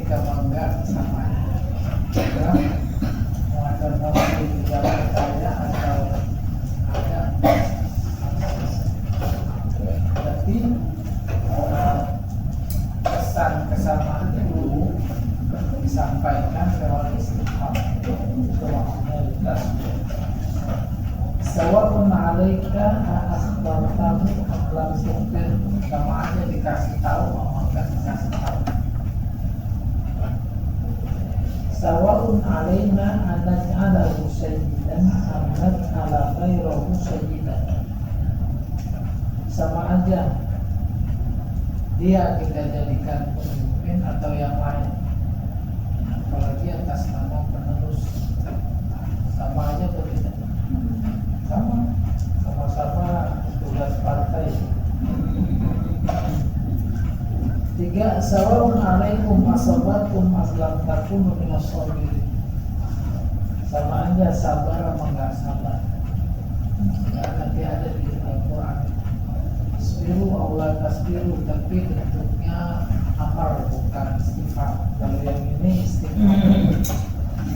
ketika bangga sama ya, mengajar kamu di jalan saya atau ada, tapi pesan kesamaan itu disampaikan lewat istighfar. Itu maksudnya lintas. Sawa'un 'alaika akhbartahu lam tukhbir, sama aja dikasih tahu sama enggak dikasih tahu. Sawa'un 'alaina an naj'alahu sayyidan am naj'ala ghayrahu sayyidan. Sama aja dia kita jadikan pemimpin atau yang lain, apalagi atas nama penerus. Sama aja atau tidak? Sama-sama tugas partai. 3. Sawa'un 'alaikum asabatum aslam takunu minas sabirin. Sama aja sabar sama enggak sabar. Ya, nanti ada di Al-Quran. Isbiru awla tasbiru, tapi bentuknya amar bukan istighfar. Kalau yang ini istighfar.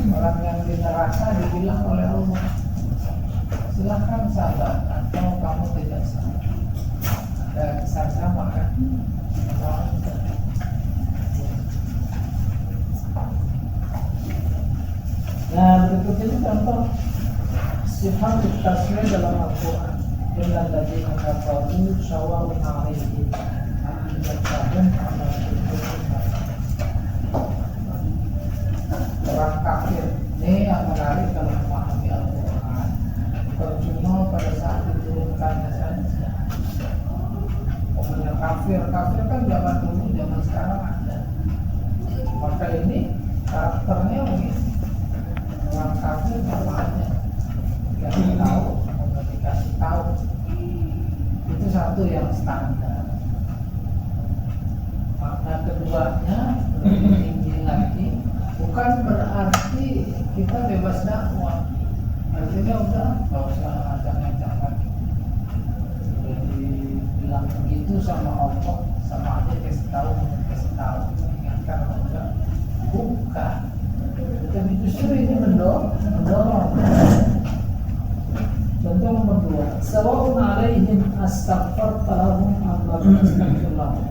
Orang yang di neraka dibilang oleh Allah, silahkan sabar atau kamu tidak sabar. Ada kesan sama kan? Nah, berikut ini contoh sifat tasbih dalam Al-Quran. Innal ladzina kafaru sawa'un 'alaihim anzartahum am lam tunzirhum. Orang kafir ini yang menarik dalam memahami Al-Quran, percuma pada saat diturunkannya saja. Pokoknya kafir kan zaman dulu, zaman sekarang ada. Maka ini karakternya begitu. Orang kafir sama aja dikasih tahu, mau dikasih tahu, itu satu yang standar. Makna keduanya lebih tinggi lagi, bukan berarti kita bebas dakwah. Artinya udah nggak usah ngajak-ngajak lagi. Jadi bilang begitu sama Allah, sama aja kasih tahu, mengingatkan Allah. Bukan. Tapi justru ini mendorong. Contoh nomor 2, sawa'un 'alaihim astaghfarta lahum am lam tastaghfir lahum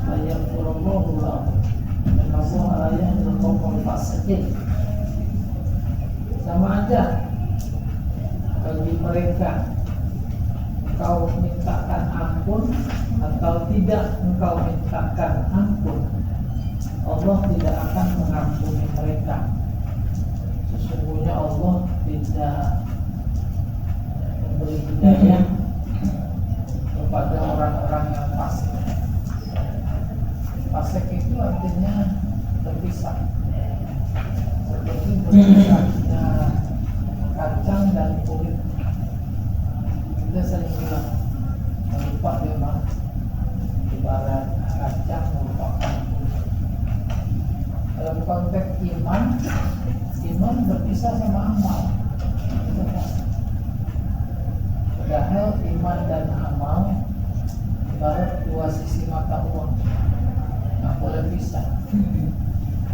la yaghfirullahu lahum innallaha la yahdil qawmal fasiqin. Sama aja bagi mereka, engkau mintakan ampun atau tidak engkau mintakan ampun, Allah tidak akan mengampuni mereka. Sesungguhnya Allah tidak memberi hidayah kepada orang-orang yang fasik. Fasik itu artinya terpisah, seperti berpisahnya kacang dan kulit. Kita sering bilang lupa dia mah, ibarat kacang merupakan kulit. Dalam konteks iman berpisah sama amal. Padahal iman dan amal ibarat dua sisi mata uang, nggak boleh pisah.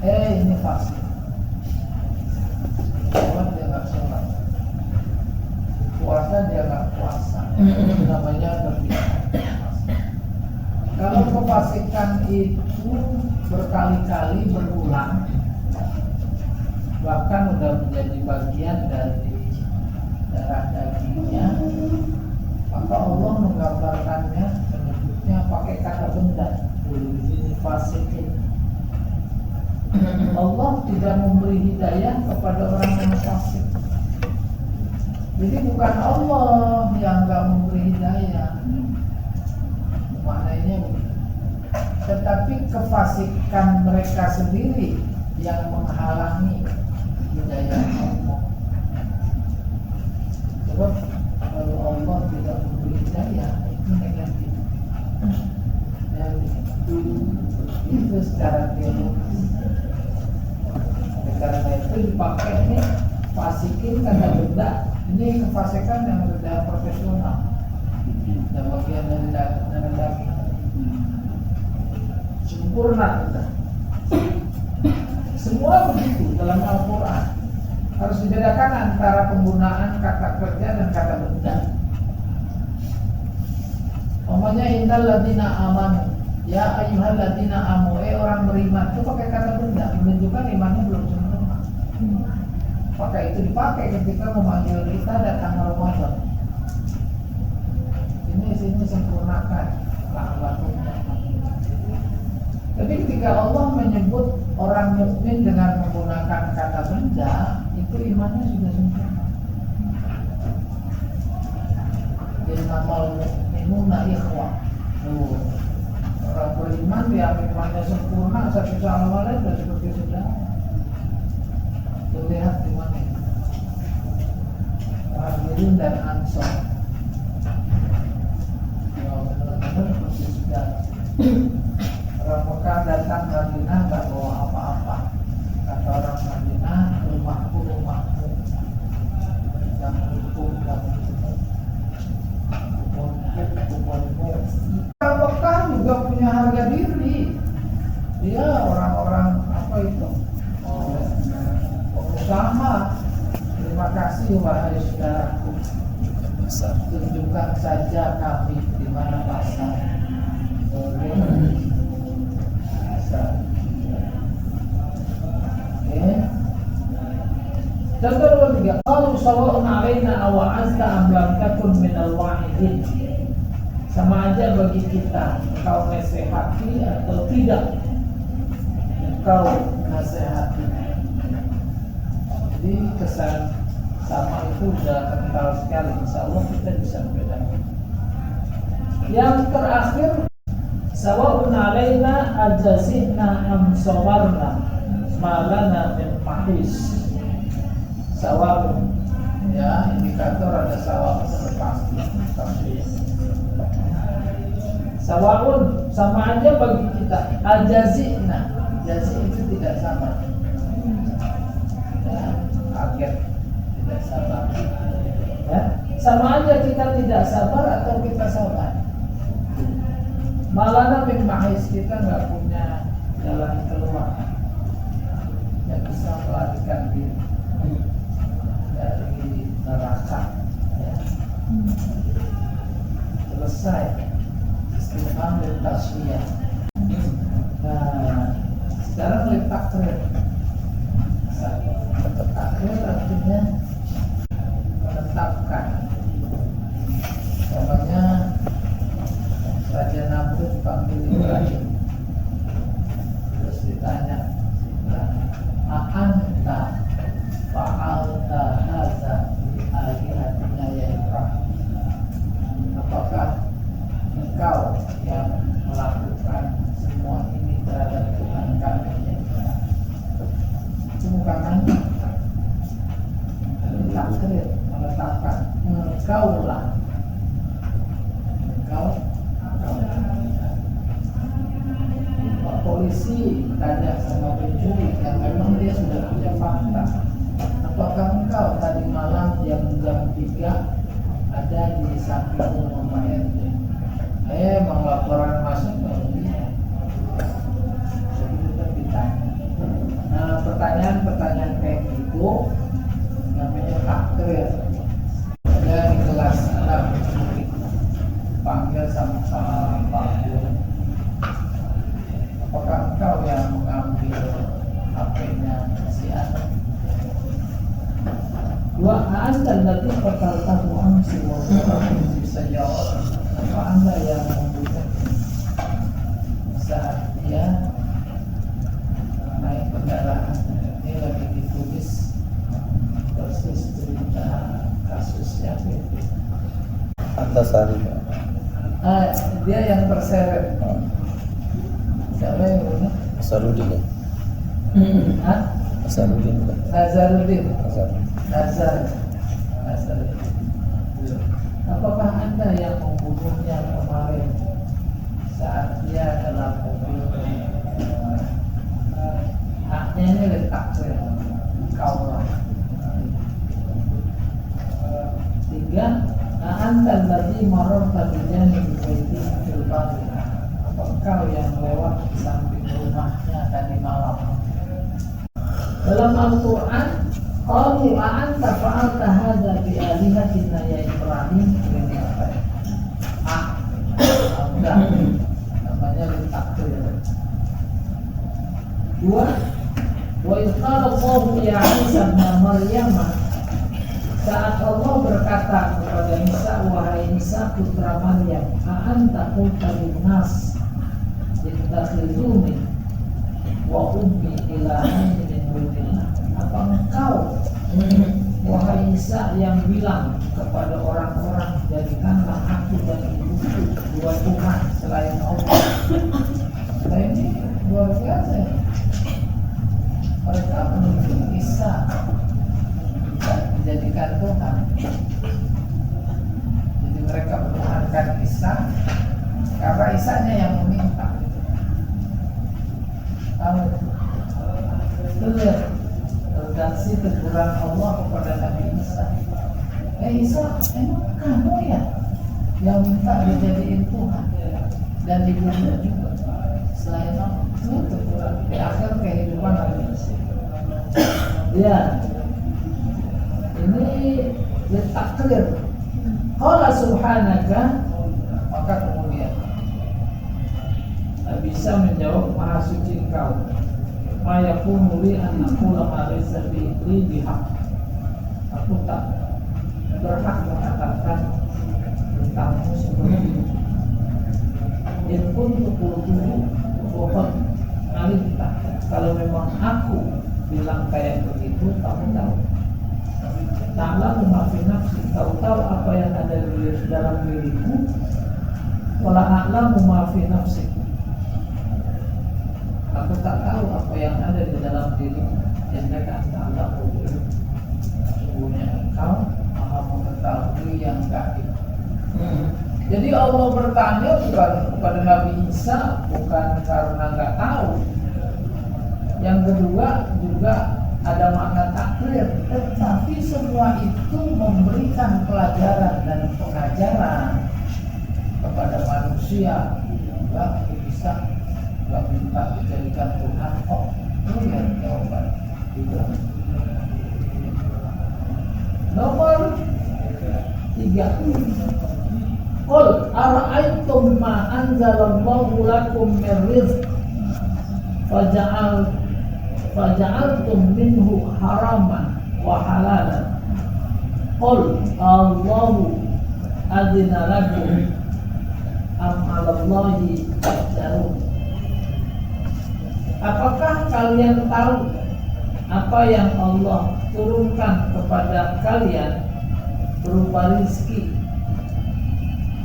Ini fasik. Sholat dia nggak sholat, puasa dia nggak puasa. Itu namanya berpisah. Kalau kefasikan itu berkali-kali berulang, bahkan udah menjadi bagian dari darah dagingnya, maka Allah menggambarkannya, menyebutnya pakai kata benda. Ini fasikin. Allah tidak memberi hidayah kepada orang yang fasik. Jadi bukan Allah yang nggak memberi hidayah, maknanya begitu. Tetapi kefasikan mereka sendiri yang menghalangi hidayah Allah. Sebab kalau Allah tidak memberi hidayah, itu negatif. Itu secara teologis. Karena itu dipakai ini fasikin kata benda. Ini kefasikan yang benda profesional, dan bagian dari daging. Sempurna kita. Semua begitu dalam Al-Quran. Harus dibedakan antara penggunaan kata kerja dan kata benda. Umpamanya innal ladzina amanu, ya ayyuhal ladzina amanu, orang beriman, itu pakai kata benda menunjukkan imannya belum sempurna. Maka itu dipakai ketika memanggil kita datang ke Ramadan. Ini sempurnakan la'allakum tattaqun. Tapi ketika Allah menyebut orang mukmin dengan menggunakan kata benda, itu imannya sudah sempurna. Innamal mu'minuna ikhwah. Orang beriman yang imannya sempurna satu sama lain dan seperti saudara. Terlihat di mana? Muhajirin dan Ansor. Ya benar-benar seperti saudara. Orang Mekah datang Madinah tak bawa apa-apa. Kata orang Madinah, rumahku. Yang hukum. Orang Mekah juga punya harga diri. Dia orang-orang apa itu? Pengusaha. Terima kasih wahai saudaraku. Tunjukkan saja kami di mana pasar. Contoh nomor 3, qalu sawa'un 'alaina aw 'azta am lam takun minal wa'idin. Sama aja bagi kita, engkau nasihati atau tidak. Engkau nasihati. Jadi kesan sama itu sudah kental sekali. Insyaallah kita bisa membedakan. Yang terakhir, sawa'un 'alaina ajazina am sawarna malana min mahis. Sawa'un, ya indikator ada sawa'un pasti. Sawa'un sama aja bagi kita. Ajazina, jazi itu tidak sabar. Ya, kaget, tidak sabar. Ya, sama aja kita tidak sabar atau kita sabar. Malana min mahis, kita nggak punya jalan keluar yang bisa melarikan diri dari neraka. Ya. Selesai istiqamah dan tasfiyah. Nah, sekarang letak takrir. Takrir artinya menetapkan. Namanya Raja Namrud panggil Ibrahim. Terus ditanya, "A'anta fa'alta hadza bi alihatina ya Ibrahim?" Apakah engkau yang melakukan semua ini terhadap Tuhan kami ya Ibrahim? Itu bukan nanya. Takrir, menetapkan. Engkaulah. Pak polisi tanya sama pencuri yang memang dia sudah punya fakta. Apakah engkau tadi malam jam 3 ada di samping rumah Pak RT? Emang laporan masuk kalau dia. Jadi tetap ditanya. Nah, pertanyaan kayak gitu namanya takrir. Ada di kelas 6 panggil sama Pak Guru. Apakah engkau yang mengambil HP-nya si anak? Wa anta allati qataltahu amsi wa darabtahu bisayarah. Apa anda yang membunuh saat dia naik kendaraan? Ini lagi ditulis persis cerita kasusnya itu. Antasari. Dia yang terseret. Siapa yang bunuh? Asarudin ya? Asarudin bukan? Nazarudin. Asarudin. Nazarudin. Apakah anda yang membunuhnya kemarin saat dia dalam mobil? Haknya ini letak kau lah. 3. Antal ladzi mararta bi janibi baiti fil bariha. Apa engkau yang lewat di samping rumahnya tadi malam? Dalam Al-Quran, qalu a'anta fa'alta hadza bi alihatina ya Ibrahim. Ini apa ya? Enggak. Namanya takdir. Dua, wa qala Allahu ya Isa bin Maryam, saat Allah berkata kepada Isa, wahai Isa putra Maryam, a'anta qulta linnas ittakhizuni wa ummi ilahaini min dunillah. Apa engkau wahai Isa yang bilang kepada orang-orang, jadikanlah aku dan ibuku dua Tuhan selain Allah. Nah, ini luar biasa. Mereka menuduh Isa dijadikan Tuhan. Jadi mereka menuhankan Isa karena Isanya yang meminta. Lihat redaksi teguran Allah kepada Nabi Isa. Isa, emang kamu ya yang minta dijadiin Tuhan dan dibunuh juga selain Allah? Itu teguran di akhir kehidupan Nabi Isa. Ya, ini takdir. Qala subhanaka, maka kemudian Nabi Isa menjawab, maha suci engkau. Ma yakunu li an aqula ma laysa li bihaq. Aku tak berhak mengatakan tentangmu seperti itu. In kuntu qultu wa alimta. Kalau memang aku bilang kayak begitu, kamu tahu. Ta'lamu ma fi nafsi, kau tahu apa yang ada di dalam diriku. Wala a'lamu ma fi nafsi, aku tak tahu apa yang ada di dalam dirimu. Innaka ta'lamu, sesungguhnya engkau maha mengetahui yang gaib. Jadi Allah bertanya bukan kepada Nabi Isa bukan karena nggak tahu. Yang kedua juga ada makna takdir, tetapi semua itu memberikan pelajaran dan pengajaran kepada manusia. Enggak bisa, enggak minta dijadikan Tuhan kok. Itu yang jawaban. Nomor 3. Qul ara'aytum ma anzalallahu lakum min rizq faja'altum minhu haraman wa halalan. Qul Allahu adzina lakum am 'alallahi taftarun. Apakah kalian tahu apa yang Allah turunkan kepada kalian berupa rizki,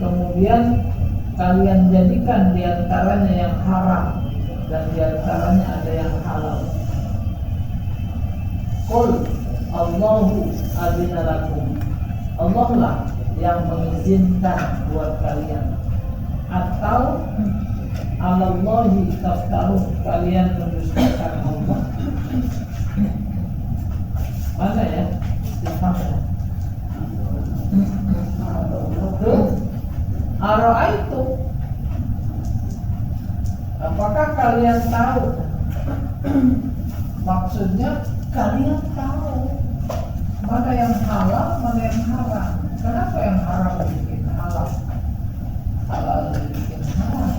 kemudian kalian jadikan diantaranya yang haram dan diantaranya ada yang halal? Qul Allahu adzina lakum, Allah lah yang mengizinkan buat kalian, atau 'alallahi taftarun, kalian mendustakan Allah. Mana ya? Ara'aitu, apakah kalian tahu? Maksudnya kalian tahu mana yang halal, mana yang haram. Kenapa yang haram dibikin halal, halal dibikin haram?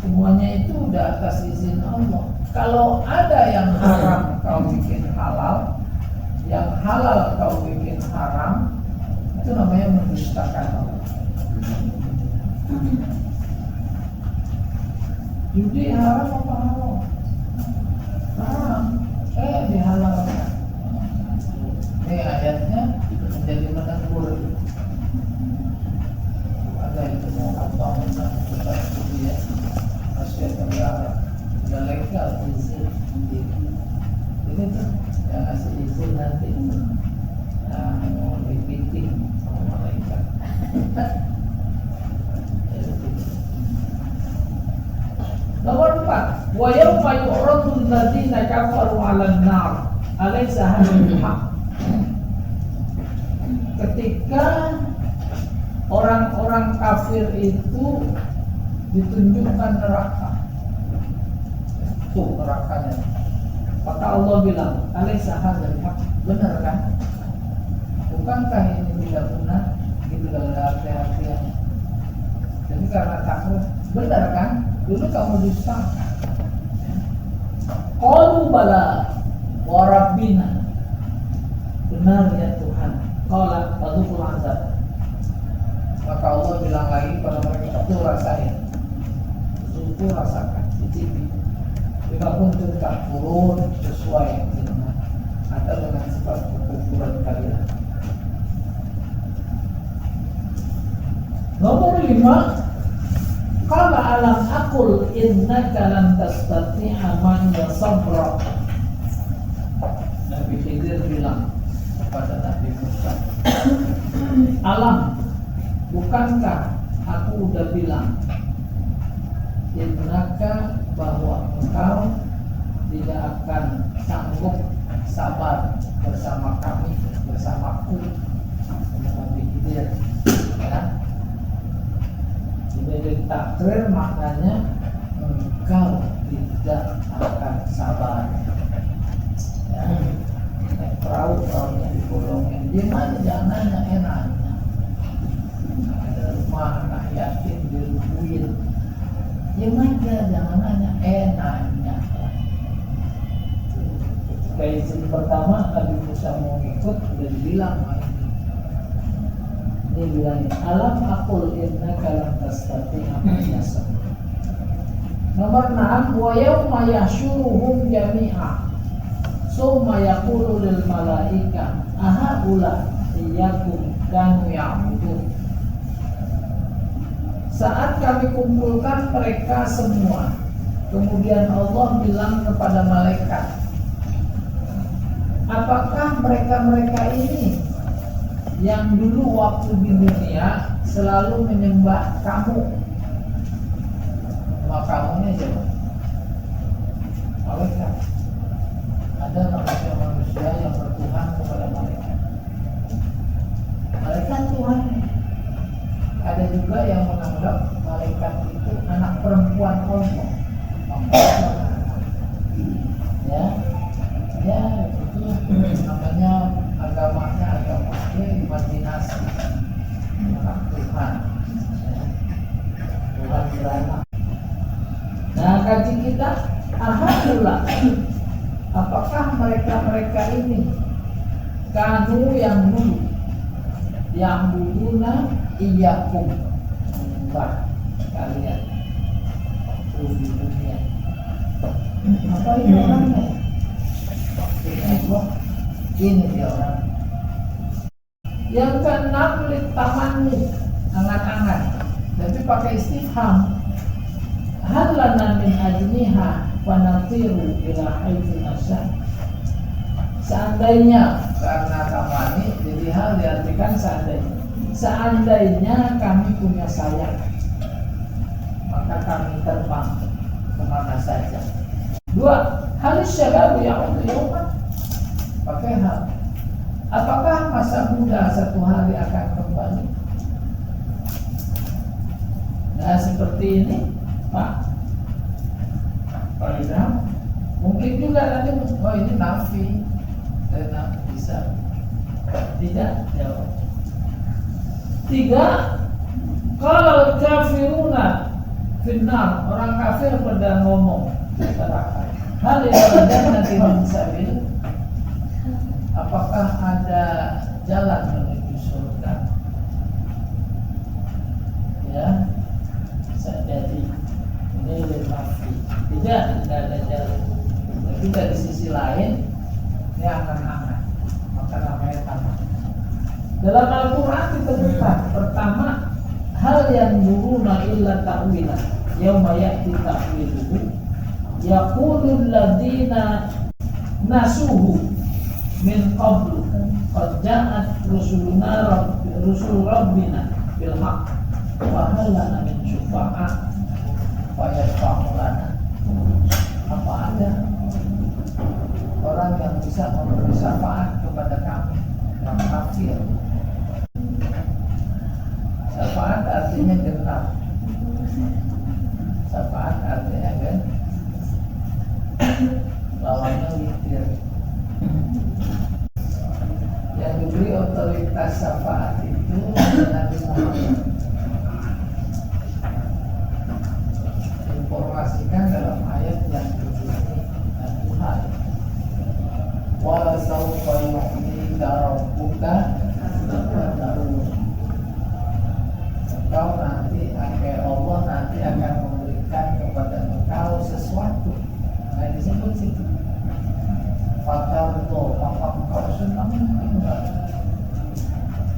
Semuanya itu udah atas izin Allah. Kalau ada yang haram kau bikin halal, yang halal kau bikin haram, itu namanya mendustakan Allah. Judi haram apa halal? Haram. Dihalalkan. Ini ayatnya menjadi menegur. Ada itu mau apa kita ya? Masih terlarang. Sudah legal izin. Ini tuh yang ngasih izin nanti. Nah, mau dipiting sama malaikat. Nomor 4, wa yawma yu'radu alladziina kafaru 'alan nar alaysa hadha haq. Ketika orang-orang kafir itu ditunjukkan neraka, tuh nerakanya, Maka Allah bilang, alaysa hadzal haq? Benar kan? Bukankah ini tidak benar? Gitu dalam arti-artiannya. Jadi karena takut, benar kan? Dulu kamu dustakan. Qalu bala wa rabbina. Benar ya Tuhan. Qala fadhuqul azab. Maka Allah bilang lagi pada mereka, itu rasain. Itu rasakan, cicipi. Jika pun tidak turun sesuai dengan atau dengan sifat kekufuran kalian. Nomor 5, qala alam aqul innaka lan tastati'a ma'iya sabra. Nabi Khidir bilang kepada Nabi Musa, alam, bukankah aku udah bilang innaka, bahwa engkau tidak akan sanggup sabar bersama kami, bersamaku. Nabi Khidir, ya. Jadi takrir maknanya engkau tidak akan sabar. Ya. Perahu-perahunya digolongin, dia mana jangan nanya enaknya. Ada rumah anak yatim dirubuhin, dia aja jangan nanya enaknya. Kayak istri pertama Nabi Musa mau ikut, udah dibilang ini bilangin, alam aqul innaka lan tastati'a ma'iya sabra. Nomor 6, wa yawma yahsyuruhum jami'a summa yaqulu lil malaika ahaula iyyakum kanu ya'budun. Saat kami kumpulkan mereka semua, kemudian Allah bilang kepada malaikat, apakah mereka-mereka ini yang dulu waktu di dunia selalu menyembah kamu? Maka kamunya siapa? Malaikat. Ada manusia yang bertuhan kepada malaikat. Malaikat Tuhan. Ada juga yang menganggap malaikat itu anak perempuan Allah. Ya, ya itu namanya agamanya agama imajinasi, anak Tuhan. Tuhan beranak. Nah, kaji kita, alhamdulillah. Apakah mereka ini kanu yang dulu yang buduna iyyakum menyembah kalian di dunia? Apa ini orangnya? Ini dia orang. Yang keenam, tamanmu, angan-angan, tapi pakai istifham. Hal lana min ajniha fanatiru ila haitsu nasya. Seandainya, karena tamani jadi hal diartikan seandainya. Seandainya kami punya sayap, maka kami terbang kemana saja. 2, halis syagabu yauman, pakai hal. Apakah masa muda satu hari akan kembali? Nah, seperti ini, Pak. Pak, mungkin juga nanti, oh ini nafi, dan bisa. Tidak, jawab. 3, kalau kafiruna finnar, orang kafir pada ngomong neraka. Hal yang ada nanti mensabil, apakah ada jalan menuju surga? Ya, bisa jadi ini nafi. Tidak ada jalan. Tapi dari sisi lain, ini angan-angan, maka namanya taman. Dalam Al-Quran ditemukan pertama, hal yang nuruna illa ta'wilah yauma ya'ti ta'wiluhu yaqulul ladina nasuhu min qablu qad ja'at rusul rabbina bil haqq wa hal lana min syufa'a wa yashfa'u lana. Apa ada orang yang bisa memberi syafaat kepada kami yang kafir? Syafaat artinya genap. Syafaat artinya lawannya witir. Yang diberi otoritas syafaat itu Nabi Muhammad. Informasikan dalam ayat yang berbunyi Tuhan, wa sawfa yu'tika rabbuka fatardah. Engkau nanti Allah nanti akan memberikan kepada engkau sesuatu. Nah disebut situ fatardah, maka engkau senang tinggal.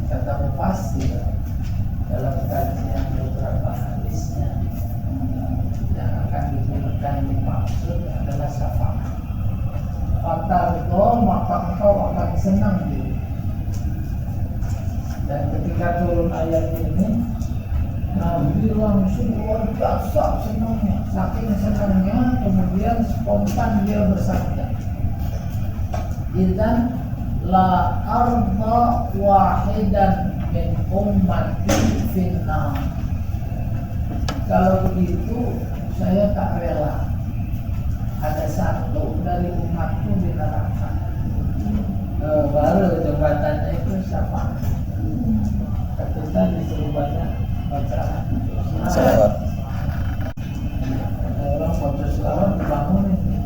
Kata mufasir dalam kajian beberapa hadisnya, yang akan diberikan dimaksud adalah syafaat. Fatardah, maka engkau akan senang diri. Dan ketika turun ayat ini, Nabi langsung luar biasa senangnya. Saking senangnya, kemudian spontan dia bersabda, "Idzan la arda wahidan min ummati finnar." Kalau begitu, saya tak rela ada satu dari umatku di neraka. Baru jabatannya itu siapa? Ketika disuruh banyak baca Salawat. orang baca selawat dibangunin nih.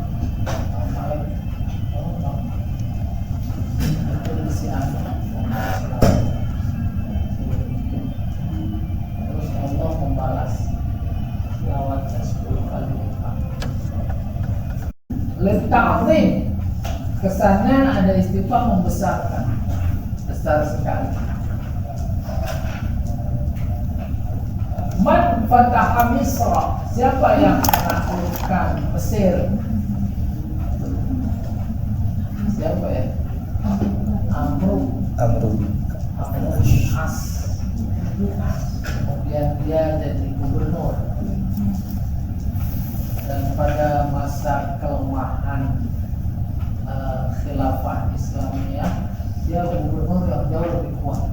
Itu isi anak. Terus Allah membalas selawatnya 10 kali lipat. Letaknya kesannya ada istighfar membesarkan, besar sekali. Man fataha Misra, siapa yang menaklukkan Mesir? Siapa ya? Amru As. Kemudian dia jadi gubernur. Dan pada masa kelemahan khilafah Islamiyah, dia gubernur yang jauh lebih kuat.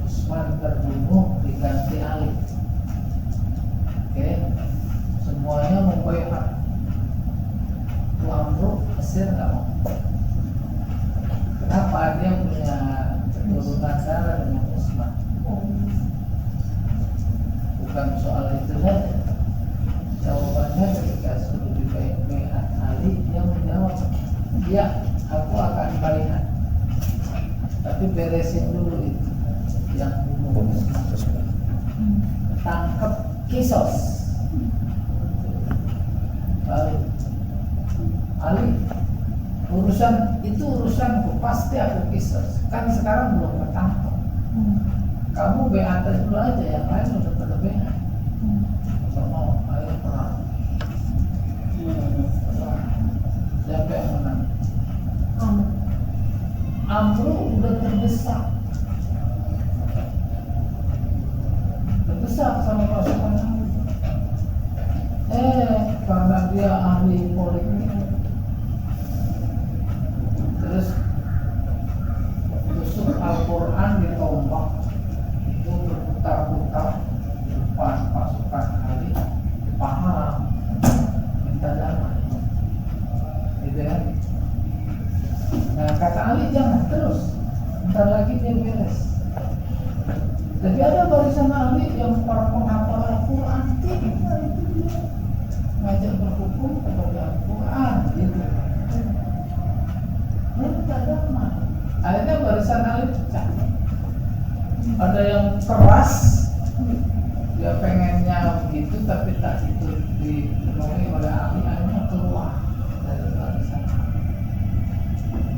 Utsman terbunuh diganti Ali. Oke, semuanya membaiat. Amru Mesir nggak mau. Kenapa? Dia punya keturunan darah dengan Utsman. Bukan soal itu saja. Jawabannya ketika sudah dibaiat Ali, dia menjawab, "Ya, aku akan baiat. Tapi beresin dulu itu yang bunuh Utsman. Tangkap Kisos." Baru Ali, urusanku pasti aku Kisos. Kan sekarang belum ketangkap. Kamu beat dulu aja, yang lain udah pada beat. Mau ayo perang. Siapa yang menang? Amru udah terdesak sama pasukan Amru. Karena dia ahli politik, terus tusuk Al-Quran di tombak itu berputar-putar di depan pasukan Ali. Paham, minta damai, gitu ya. Nah kata Ali, jangan terus, bentar lagi dia beres. Jadi ada barisan Ali yang para penghafal Al-Quran, itu dia ngajak berhukum kepada Al-Quran, gitu. Minta damai. Akhirnya barisan Ali pecah. Ada yang keras, dia pengennya begitu tapi tak itu dipenuhi oleh Ali, akhirnya keluar dari barisan.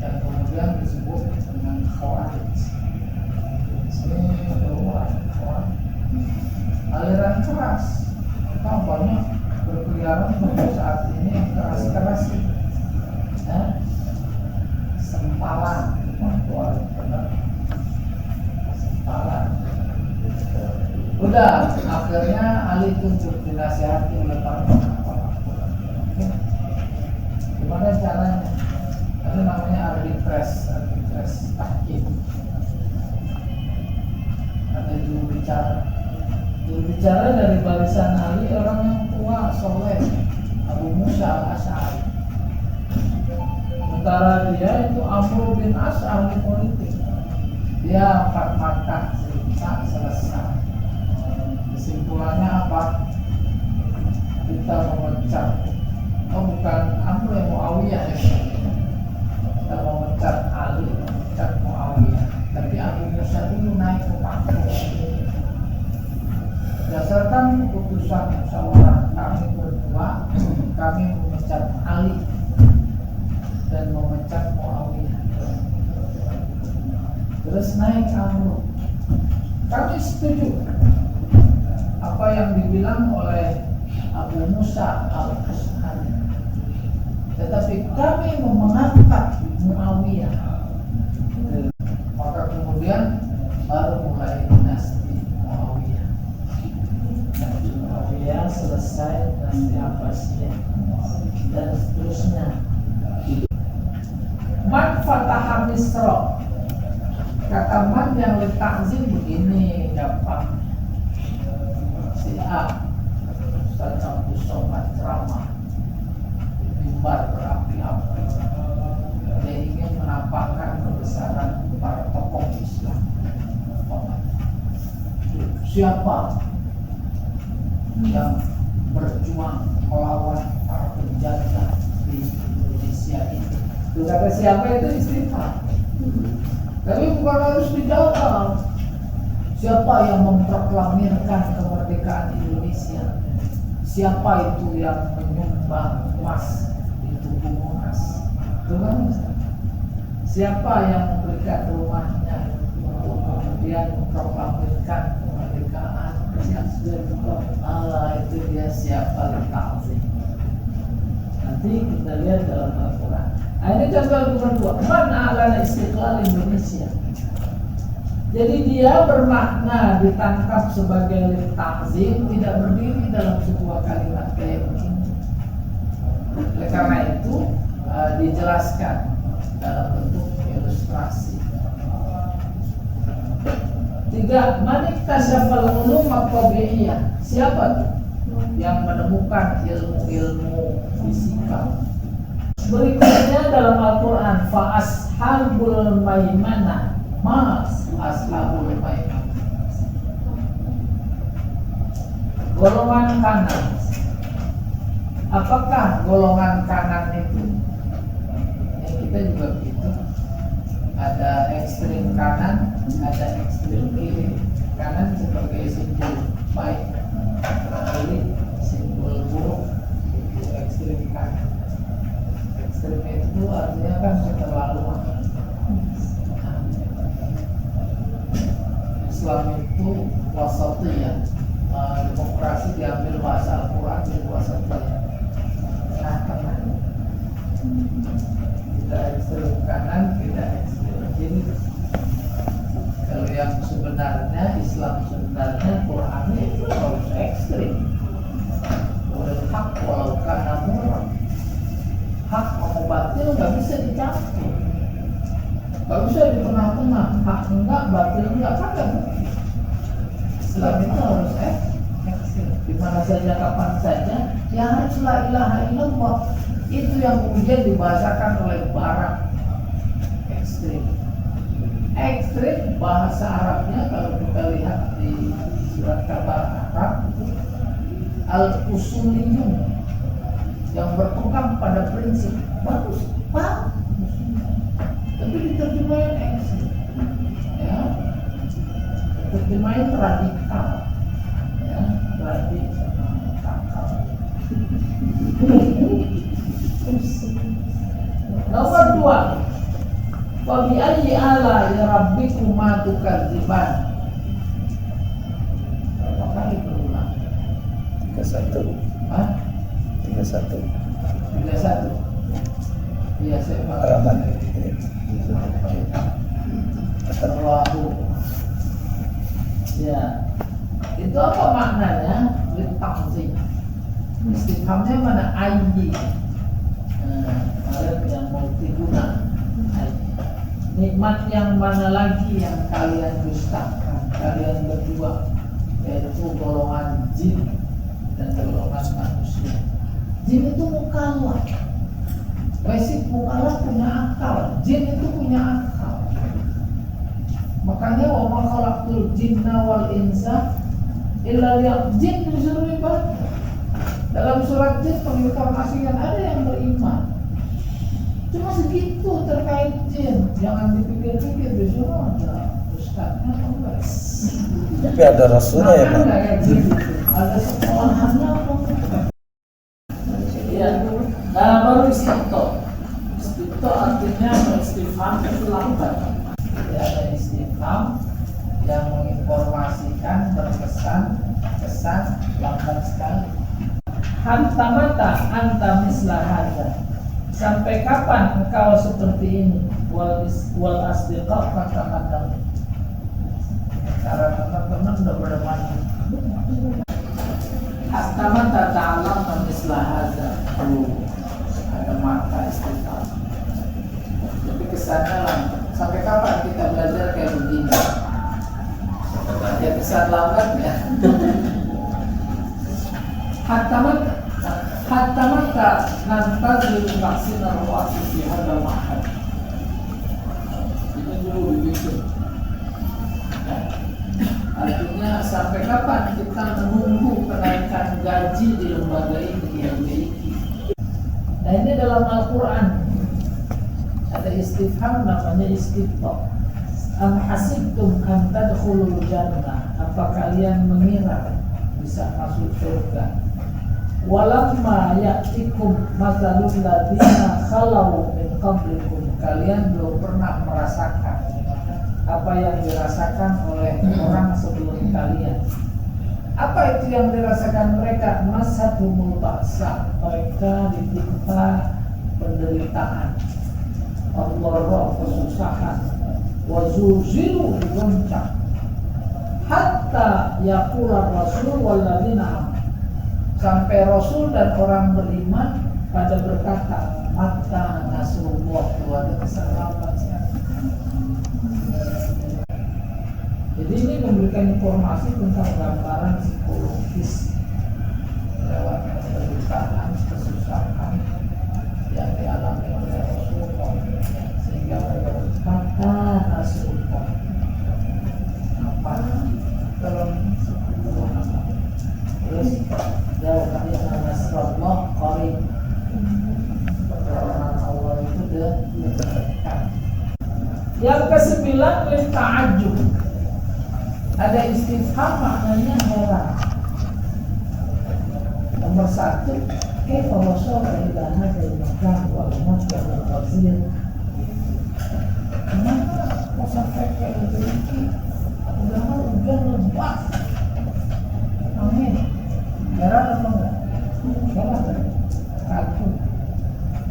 Dan kemudian disebut dengan Khawarij. Ini keluar aliran keras. Kita banyak berkeliaran pada saat ini yang keras-keras itu. Sempalan, sempalan. Udah, akhirnya Ali tunjuk dinasihati oleh para penghafal. Gimana caranya? Ada namanya arbitres tahkim. Ada juru bicara. Juru bicara dari barisan Ali orang yang tua, soleh, dia itu Amr bin As ahli politik. Dia 4 mata cerita selesai. Kesimpulannya apa? Kita memecat. Oh bukan Amr yang Muawiyah ya. Kita memecat Ali, memecat Muawiyah. Tapi Abu Musa dulu naik ke panggung. Berdasarkan keputusan musyawarah kami berdua, kami memecat Ali dan memecat Muawiyah. Terus naik Amr. Kami setuju apa yang dibilang oleh Abu Musa al-Ash'ari. Tetapi kami mengangkat Muawiyah. Maka kemudian baru mulai dinasti Muawiyah. Muawiyah selesai dinasti Abbasiyah dan seterusnya. Man fataha Misra. Kata man yang letakzim begini gampang. Si A Ustaz Abdul Somad ceramah di mimbar berapi-api. Dia ingin menampakkan kebesaran para tokoh Islam. Siapa yang berjuang melawan para penjajah di Indonesia ini? Itu kata siapa itu istighfar. Tapi bukan harus dijawab. Siapa yang memproklamirkan kemerdekaan Indonesia? Siapa itu yang menyumbang emas di tubuh Monas? Siapa yang memberikan rumahnya untuk kemudian memproklamirkan kemerdekaan? Allah itu dia siapa letaknya. Nanti kita lihat dalam Al-Quran. Ini contoh nomor 2. Man a'lana istiqlal Indonesia. Jadi dia bermakna ditangkap sebagai ta'zim, tidak berdiri dalam sebuah kalimat kayak begini. Oleh karena itu dijelaskan dalam bentuk ilustrasi. 3. Manik tasyafal ulum at-tabi'iyah. Siapa tuh yang menemukan ilmu-ilmu fisika? Berikutnya dalam Al-Quran, fa ashabul maimanah, mas ashabul maimanah, golongan kanan. Apakah golongan kanan itu? Ya, kita juga begitu. Ada ekstrim kanan, ada ekstrim kiri. Kanan sebagai simbol baik, kiri simbol buruk. Itu ekstrim kanan. Ekstrim itu artinya kan keterlaluan. Islam itu wasatiyah. Demokrasi diambil bahasa Al-Quran dari wasatiyah. Tengah-tengah. Tidak ekstrim kanan, tidak ekstrim kiri. Kalau yang sebenarnya Islam sebenarnya Quran itu harus ekstrim. Wal haq walau kana murran. Hak sama batil nggak bisa dicampur, nggak bisa di tengah-tengah. Hak enggak, batil enggak, kan nggak mungkin. Islam itu harus ekstrim, di mana saja, kapan saja. Ya harus la ilaha illallah. Itu yang kemudian dibahasakan oleh Barat. Ekstrim. Ekstrim bahasa Arabnya kalau kita lihat di surat kabar Arab itu al-usuliyun, yang berpegang pada prinsip. Bagus, bagus. Tapi diterjemahin ekstrim, ya, diterjemahin radikal, ya, radikal. Nomor 2, wa bi ayyi ala ya rabbikuma tukadziban. Berapa kali berulang? 31. Hah? 31. 31. Iya, saya paham. Halaman. Terlalu. Ya. Itu apa maknanya? Litakzim. Istifhamnya mana? Ayyi. Ada yang multiguna. Nikmat yang mana lagi yang kalian dustakan, kalian berdua, yaitu golongan jin dan golongan manusia. Jin itu mukallaf, Basic mukallaf punya akal, jin itu punya akal. Makanya wa ma khalaqtul jinna wal insa illa jin disuruh ibadah. Dalam surat jin menginformasikan ada yang beriman. Cuma segitu terkait jin, jangan dipikir-pikir disuruh ada ustadznya atau enggak. Tapi ada rasulnya ya Pak. Kayak jin itu ada sekolahannya apa enggak? Iya. Nah baru istiqto. Istiqto artinya istifham itu lambat. Jadi ada istifham yang menginformasikan berkesan kesan lambat sekali. Hatta mata anta misla hadza. Sampai kapan engkau seperti ini? Wal asdiqa kata-kata. Cara teman-teman udah bermanja. Hatta mata ta'alam misla hadza. Ada mata istiqam. Tapi kesannya lambat. Sampai kapan kita belajar kayak begini? Ya kesan lambat ya. Hatta mata nantazil vaksin arwah fi hadal mahad. Itu dulu begitu. Artinya sampai kapan kita menunggu kenaikan gaji di lembaga ini yang memiliki. Nah ini dalam Al-Quran ada istifham namanya istifham. Am hasibtum an tadkhulul jannah. Apa kalian mengira bisa masuk surga? Walamma ya'tikum mathalul ladzina khalau min qablikum. Kalian belum pernah merasakan apa yang dirasakan oleh orang sebelum kalian. Apa itu yang dirasakan mereka? Masadumul ba'sa. Mereka ditimpa penderitaan, Allah kesusahan, wazulzilu digoncang, hatta yaqula rasul walladzina. Sampai Rasul dan orang beriman pada berkata, mata nasrullah, ada keselamatan. Jadi ini memberikan informasi tentang gambaran psikologis lewat penderitaan, kesusahan yang dialami oleh Rasulullah, sehingga mereka berkata nasrullah. Apa dalam terus jauh kalian nasrullah qarib. Pertolongan Allah itu dekat. Yang ke-9 ta'ajjub. Ada istifham maknanya heran. Nomor 1, kaifa wasala ila hadzal makan wal makan wal wazir. Kenapa kok sampai kayak begini? Padahal hujan lebat. Amin. Heran apa enggak? Heran. Kagum.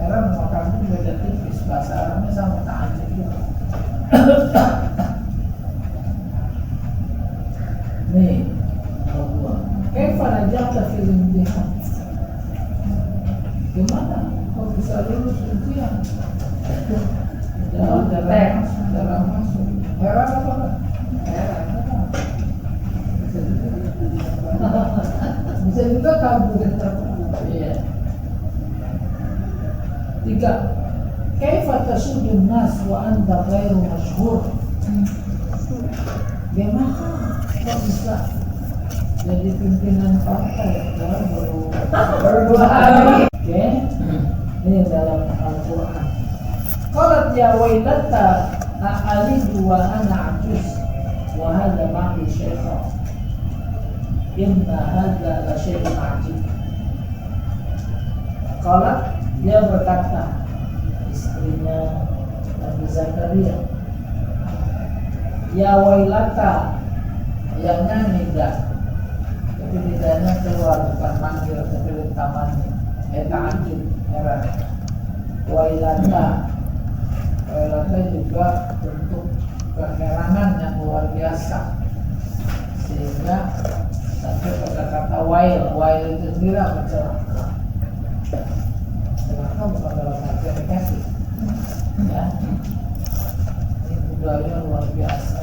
Heran sama kagum beda tipis. Bahasa Arabnya sama ta'ajjub juga. Nih, Allah. Kaifa najata fil imtihan? Gimana kau bisa lulus ujian? Jarang masuk. Heran apa enggak? Heran. Bisa juga kabur. Iya. 3. Kaifa tasudun nas wa anta ghairu masyhur? Gimana kok bisa jadi pimpinan partai ya baru 2 hari? Oke. Ini dalam Al-Quran. Qalat ya wailata a'alidu wa ana ajuz wa hadha ma'i syaikha. Inna hadza la syai'un 'ajib. Kalau dia berkata, istrinya Nabi Zakaria, ya wailata, yang nida, tapi nidanya keluar bukan manggil tapi tamannya, ta'ajib, heran. Wailata juga bentuk keheranan yang luar biasa, sehingga sampai pada kata wail itu sendiri apa celaka? Celaka bukan dalam arti negatif, ya. Ini budaya luar biasa.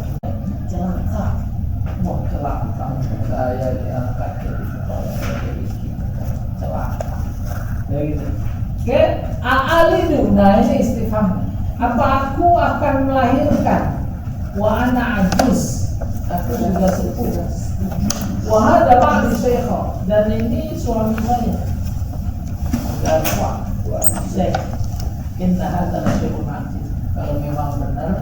Celaka, mau celaka saya diangkat jadi kepala dari kita, celaka, ya gitu. Oke, a'alidu, nah ini istifham. Apa aku akan melahirkan? Wa ana ajuz, aku sudah sepuh. Wa hada ba'di syekha, dan ini suami saya. Dan Syekh, inna hadza la syai'un aziz. Kalau memang benar,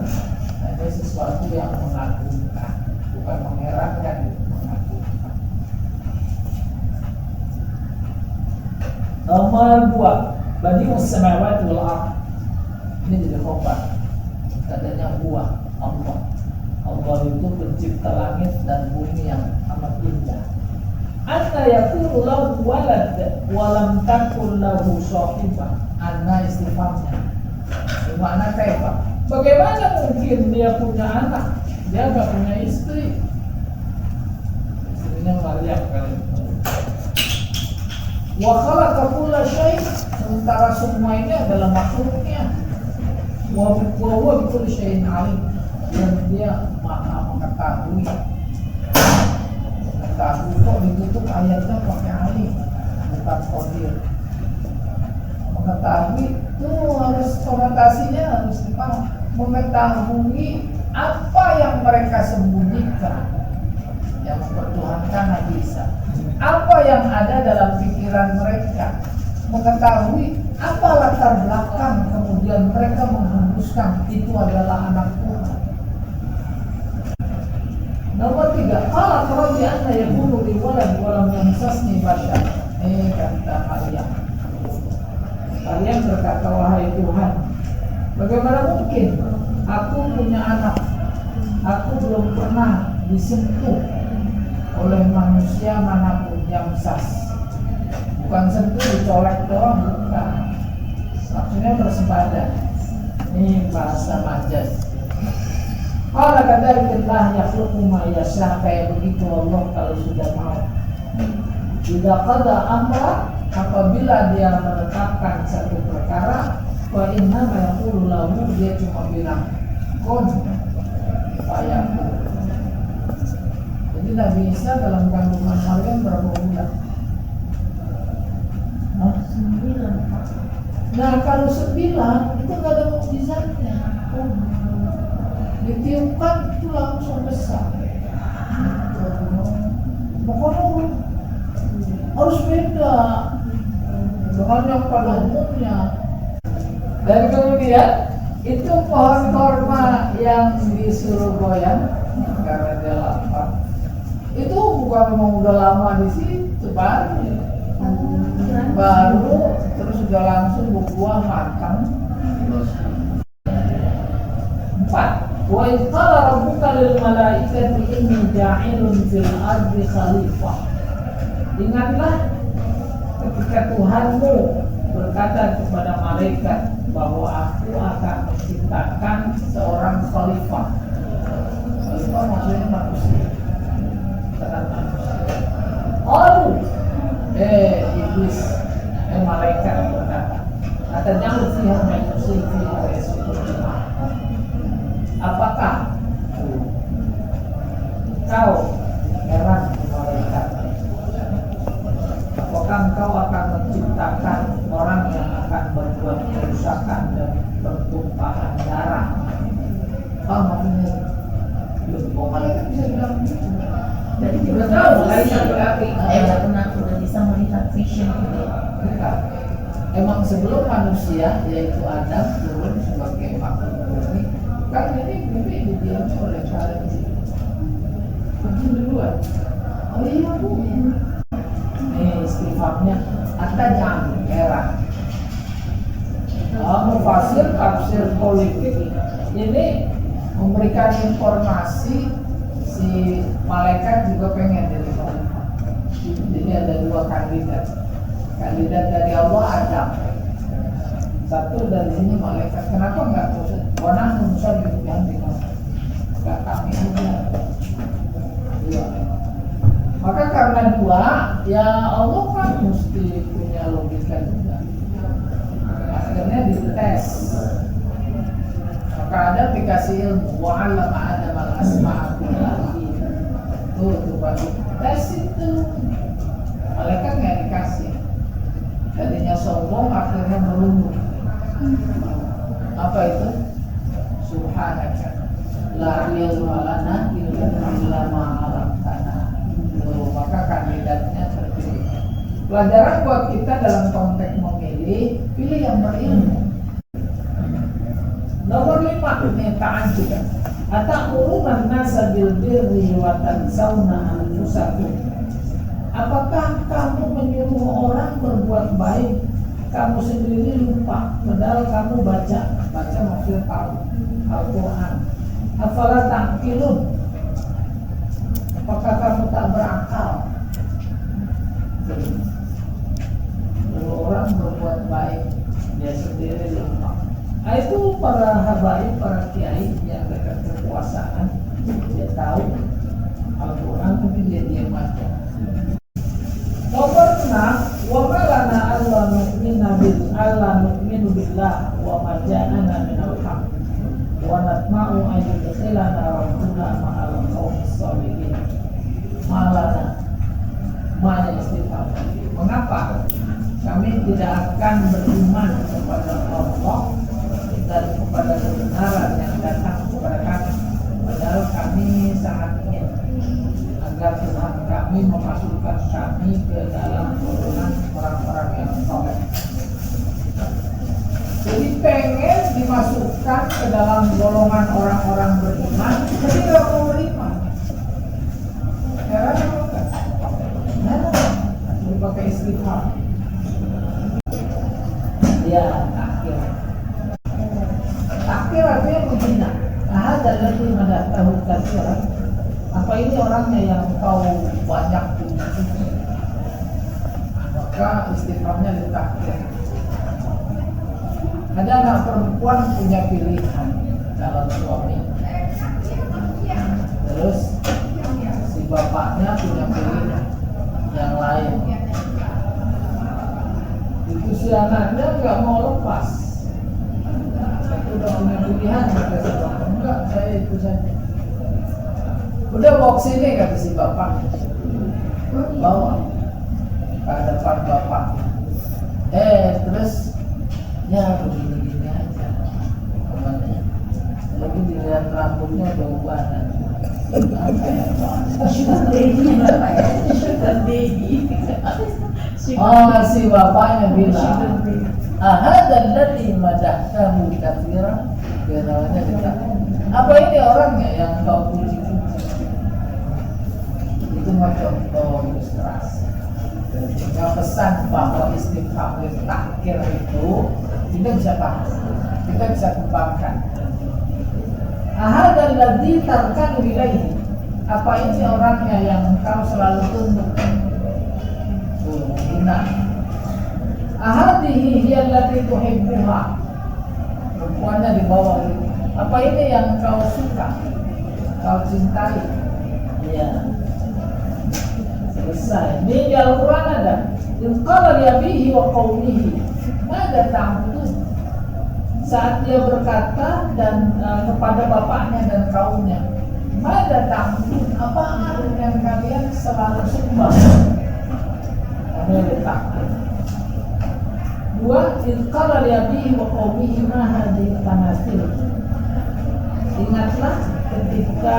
ini sesuatu yang mengagumkan, bukan mengherankan, mengagumkan. Nomor 2, badi'us samawati wal ardh. Ini jadi khobar. Katanya huwa Allah. Allah itu pencipta langit dan bumi yang amat indah. Anna yakunu lahu walad wa lam takun lahu shahibah. Anna istifhamnya. Bermakna kaifa? Bagaimana mungkin dia punya anak? Dia enggak punya istri. Istrinya Maryam kali. Wa khalaqa kulla syai', sementara semua ini adalah makhluknya. Wa huwa bi kulli syai'in 'alim, dan dia Maha mengetahui. Mengetahui kok ditutup ayatnya pakai alim, bukan qadir. Mengetahui itu harus konotasinya harus dipaham. Mengetahui apa yang mereka sembunyikan, yang mempertuhankan Nabi Isa. Apa yang ada dalam pikiran mereka, mengetahui apa latar belakang kemudian mereka menghembuskan itu adalah anak Tuhan. Nomor 3, qala rabbi anna yakunu li walad wa lam yamsasni bashar. Kata Maryam. Maryam berkata, wahai Tuhan, bagaimana mungkin aku punya anak? Aku belum pernah disentuh oleh manusia manapun yang sas. Bukan sentuh dicolek doang, bukan. Maksudnya bersepadan. Ini bahasa majaz. Qala kadzalika yakhluqu ma yasha, kayak begitu Allah kalau sudah mau. Idza qada amra, apabila dia menetapkan satu perkara, wa inna ma yaqulu lahu, dia cuma bilang kun fayakun. Jadi Nabi Isa dalam kandungan Maryam berapa bulan? 9. Nah kalau 9 itu nggak ada mukjizatnya. Ditiupkan itu langsung besar. Pokoknya harus beda dengan yang pada umumnya. Dan kemudian itu pohon korma yang disuruh goyang karena dia lapar. Itu bukan mau udah lama di situ baru terus sudah langsung berbuah matang. 4. Wa idh qala rabbuka lil malaikati inni ja'ilun fil ardi khalifah. Ingatlah ketika Tuhanmu berkata kepada malaikat bahwa aku akan menciptakan seorang khalifah. Khalifah maksudnya manusia. Bukan manusia. Iblis, malaikat berkata, katanya fiha manusia fiha yasuduna. Apakah kau heran malaikat? Apakah engkau akan menciptakan orang yang akan berbuat kerusakan dan pertumpahan darah? Kau maksudnya, kok malaikat bisa bilang begitu? Jadi kita tahu lain laki-laki. Pernah sudah bisa melihat vision gitu. Bukan. Emang sebelum manusia yaitu Adam turun sebagai makhluk bumi, kan ini bumi didiami oleh Tuhan. Pergi duluan. Oh iya bu. Istifhamnya ata jangan heran. Mufasir tafsir politik ini memberikan informasi si malaikat juga pengen jadi khalifah. Jadi ada 2 kandidat. Kandidat dari Allah Adam. Satu dari sini malaikat. Kenapa enggak terus? Warna nusa yang enggak kami aja. 2. Maka karena 2, ya Allah kan mesti punya logika juga. Akhirnya dites. Maka ada aplikasi ilmu wa'allama Adam al-asma'a kullaha. Tuh baru tes itu. Malaikat nggak dikasih. Tadinya sombong, akhirnya melulu. Apa itu? Subhanaka la ilma lana illa ma 'allamtana. Maka kandidatnya terpilih. Pelajaran buat kita dalam konteks memilih, pilih yang berilmu. Nomor 5 nih ta'ajjub. Ata'muruna an-nasa bil birri wa tansawna anfusakum. Apakah kamu menyuruh orang berbuat baik, kamu sendiri lupa, padahal kamu baca maksudnya tahu Al-Quran. Afala ta'qilun. Apakah kamu tak berakal? Kalau orang berbuat baik, dia sendiri lupa. Nah, itu para habaib, para kiai yang dekat kekuasaan, dia tahu Al-Quran tapi dia diam aja. Nomor 6, wa ma lana alla nu'minu billah wa ma ja'ana minal haqq wa natma'u an yudkhilana rabbuna ma'al qaumis shalihin. Malana mana istifham. Mengapa kami tidak akan beriman kepada Allah dan kepada kebenaran yang datang kepada kami, padahal kami sangat ingin agar Tuhan kami memasukkan kami ke dalam golongan orang-orang yang soleh. Jadi pengen dimasukkan ke dalam golongan orang-orang beriman, tapi nggak mau beriman. Heran bukan? Dipakai istifham. Ya, akhir. Akhir artinya menghina. Ahad alladzi madatahu katsiran. Apa ini orangnya yang kau banyak puji-puji? Maka istifhamnya ditakhir. Ada anak perempuan punya pilihan calon suami. Terus si bapaknya punya pilihan yang lain. Itu si anaknya nggak mau lepas. Aku udah punya pilihan, kata si bapak. Enggak, saya itu saja. Udah bawa sini, kata si bapak. Bawa ke depan bapak. Terus ya begini-gini aja. Kemana? Lagi dilihat rambutnya udah ubanan. Sugar daddy Bapak ya. Sugar daddy. Si bapaknya bilang, ahad alladzi madahtahu katsiran. Dia namanya kita. Apa ini orangnya yang kau puji-puji? Itu contoh ilustrasi. Sehingga pesan bahwa istifham takhir itu kita bisa paham, kita bisa kembangkan. Ahad alladzi tarkanu ilaihi. Apa ini orangnya yang kau selalu tunduk? Hina. Ahadihi hiya allati tuhibbuha. Perempuannya di bawah itu. Apa ini yang kau suka, kau cintai? Iya. Selesai. Ini di Al-Quran ada. Qala li abihi wa qaumihi, mada ta'budun. Saat dia berkata dan kepada bapaknya dan kaumnya, mada ta'budun, apa yang kalian selalu sembah? Kami letak. 2, qala li abihi wa qaumihi ma hadhihi tamathil. Ingatlah ketika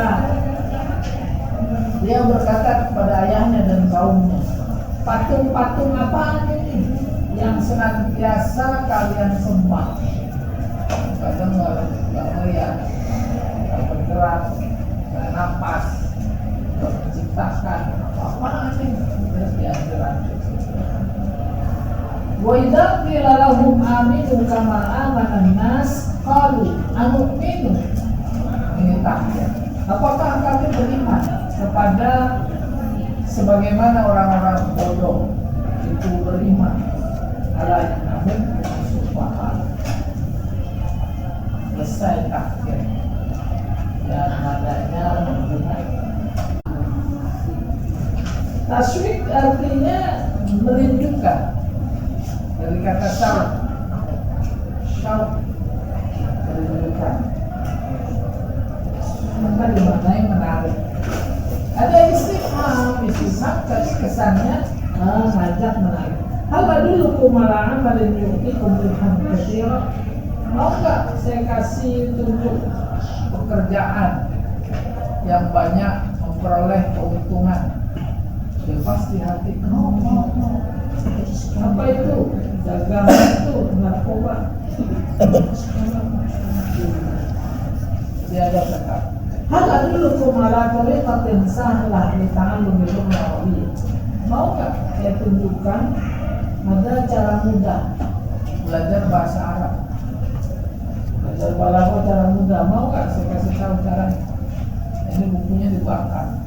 dia berkata kepada ayahnya dan kaumnya, patung-patung apaan ini yang senantiasa kalian sembah? Kadang nggak melihat, nggak bergerak, nggak napas, nggak menciptakan apaan ini? Terus dianjuran. Wa idza qila lahum aminu kama amana an-nas qalu anu'minu. Ini takhir. Apakah kami beriman kepada sebagaimana orang-orang bodoh itu beriman? Ala amin subhanallah. Selesai takhir. Dan adanya menggunakan taswik, artinya merindukan, dari kata syauk, merindukan. Maka dimaknai menarik. Ada istifham tapi kesannya ngajak menarik. Hal adullukum ala amalin yu'tikum rizqan katsira. Mau nggak saya kasih tunjuk pekerjaan yang banyak memperoleh keuntungan? Ya pasti hati mau. Apa itu? Dagang itu narkoba. Dia ada cakap. Hal adullukum ala tariqatin sahlah li ta'allumi lughah Arabiyyah. Mau nggak saya tunjukkan ada cara mudah belajar bahasa Arab? Belajar balaghah cara mudah. Mau nggak saya kasih tahu caranya? Ini bukunya dibakar.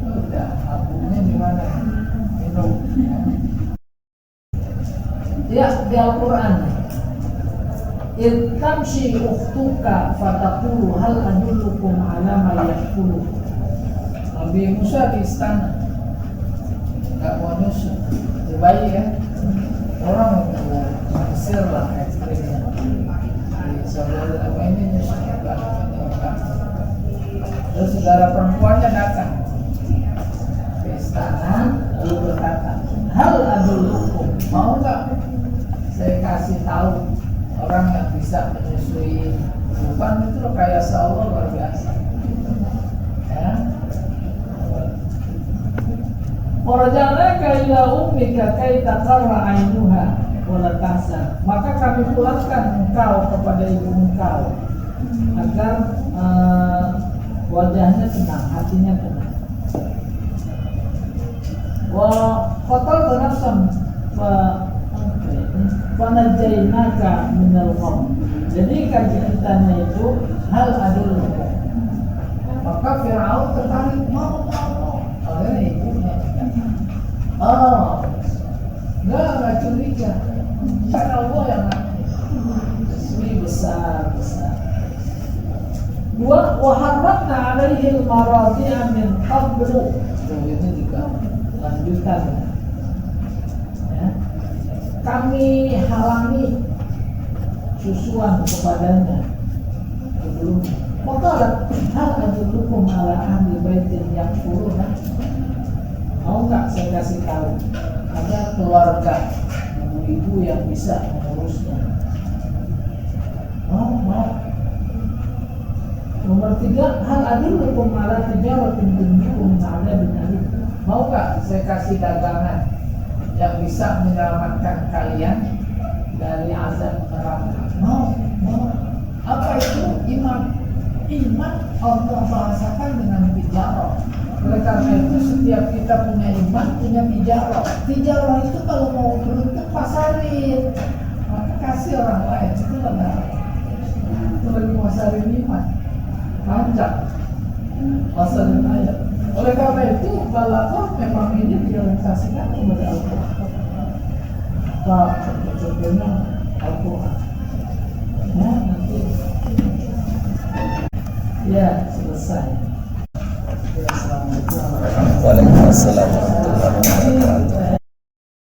Udah, abunya di mana? Minum. Ya, di Al-Quran. Tamshi ukhtuka fataqulu hal adullukum ala ma yakulu. Nabi Musa di istana nggak mau nyusul, bayi ya, orang Mesir lah ekstrimnya. Saudara apa ini nyusul enggak. Terus saudara perempuannya datang ke istana lalu berkata, hal adullukum, mau nggak saya kasih tahu orang yang bisa menyusui. Bukan itu loh, kayak Allah luar biasa ya. Warjalnaka ila ummika kay taqarra 'ainuha wa la tahzan. Maka kami pulangkan engkau kepada ibu engkau agar wajahnya tenang, hatinya tenang. Wa qatalta nafsan fanajainaka minal ghamm. Jadi kajiannya itu hal adullukum. Maka Fir'aun tertarik, mau. Oleh ibunya. Oh, enggak curiga. Karena Allah yang ngasih besar. Wa harramna 'alaihi al-maradi'a min qablu. Ini juga lanjutan. Ya. Kami halangi susuan kepadanya sebelumnya. Maka hal adullukum ala ahli baitin yakfuruna. Mau nggak saya kasih tahu ada keluarga ibu-ibu yang bisa mengurusnya? Mau. Nomor 3, hal adullukum ala tijaratin tunjikum min adzabin alim. Mau nggak saya kasih dagangan yang bisa menyelamatkan kalian dari azab neraka? Mau. Apa itu iman? Iman Allah bahasakan dengan tijarah. Oleh karena itu setiap kita punya iman, punya tijarah. Tijarah itu kalau mau beruntung pasarin, maka kasih orang lain. Itu benar. Itu lagi pasarin iman. Panjang pasarin ayat. Oleh karena itu balaghah memang ini diorientasikan kepada Al-Quran. Pak, contohnya Al-Quran. Ya, nanti. Ya, selesai. Assalamualaikum warahmatullahi wabarakatuh. Waalaikumsalam warahmatullahi wabarakatuh.